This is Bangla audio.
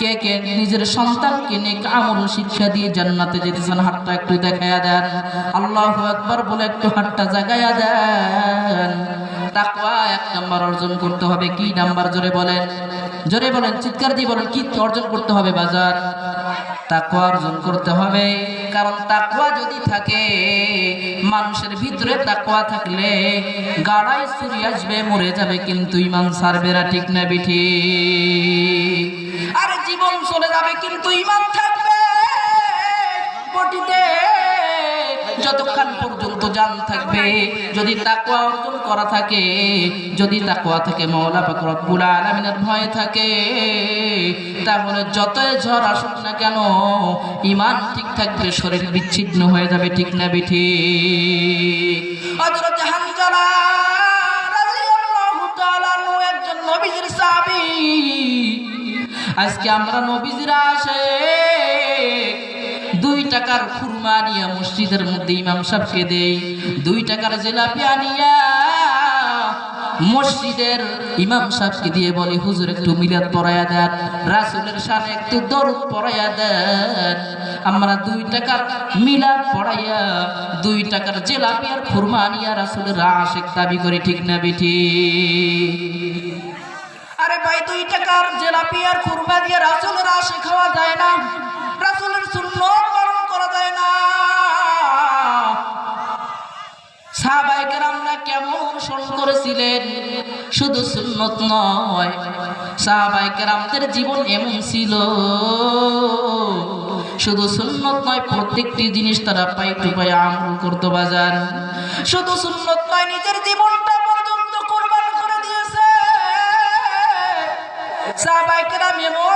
কে কে নিজের সন্তানকে নেক আমল শিক্ষা দিয়ে জান্নাতে যেতে চান হাতটা একটু দেখায়া দেন। আল্লাহু আকবার বলে একটু হাতটা জাগায়া দেন। তাকওয়া 1 নাম্বার অর্জন করতে হবে। কি নাম্বার? জোরে বলেন, জোরে বলেন, চিৎকার দিয়ে বলেন, কি অর্জন করতে হবে বাজার? তাকওয়া অর্জন করতে হবে। কারণ তাকওয়া যদি থাকে, মানুষের ভিতরে তাকওয়া থাকলে গাড়াই চুরি আসবে, মরে যাবে, কিন্তু ঈমান ছাড়বে না। ঠিক না বিঠি? আরে জীবন চলে যাবে কিন্তু ঈমান থাকবে বটিতে যতক্ষণ পর্যন্ত জান থাকবে। যদি তাকওয়া অর্জন করা থাকে, যদি তাকওয়া থাকে, মাওলা পাক রব্বুল আলামিনের ভয় থাকে, তাহলে যতই ঝড় আসুক না কেন ঈমান ঠিক থাকবে, শরীর বিচ্ছিন্ন হয়ে যাবে। ঠিক না বিঠি? হযরত হানজালা রাদিয়াল্লাহু তাআলা আনহু একজন নবীর সাহাবী। আজকে আমরা নবীজিরা আসে 2 টাকার খুরমা নিয়ে মসজিদের মধ্যে ইমাম সাহেবকে দেই, 2 টাকার জিলাপি আনিয়া মসজিদের ইমাম সাহেবকে দিয়ে বলি, হুজুর একটু মিলাদ পড়ায়া দেন, রাসূলের শানে একটু দরুদ পড়ায়া দেন। আমরা 2 টাকার মিলাদ পড়াইয়া 2 টাকার জিলাপি আর খুরমা আনিয়া রাসূলের আশিক দাবি করি। ঠিক না বিঠি? আরে ভাই, 2 টাকার জিলাপি আর খুরমা দিয়ে রাসূলের আশিক খাওয়া যায় না, রাসূলের সুন্নাত পালন করা যায় না। সাহাবায়ে কেরামরা কেমন অনুসরণ করেছিলেন? শুধু সুন্নাত নয়, সাহাবায়ে কেরামদের জীবন এমন ছিল, শুধু সুন্নাত নয়, প্রত্যেকটি জিনিস তারা পাই টু পাই আমল করতে বাজার। শুধু সুন্নাত নয়, নিজের জীবনটা পর্যন্ত কুরবান করে দিয়েছে সাহাবায়ে কেরাম। এমন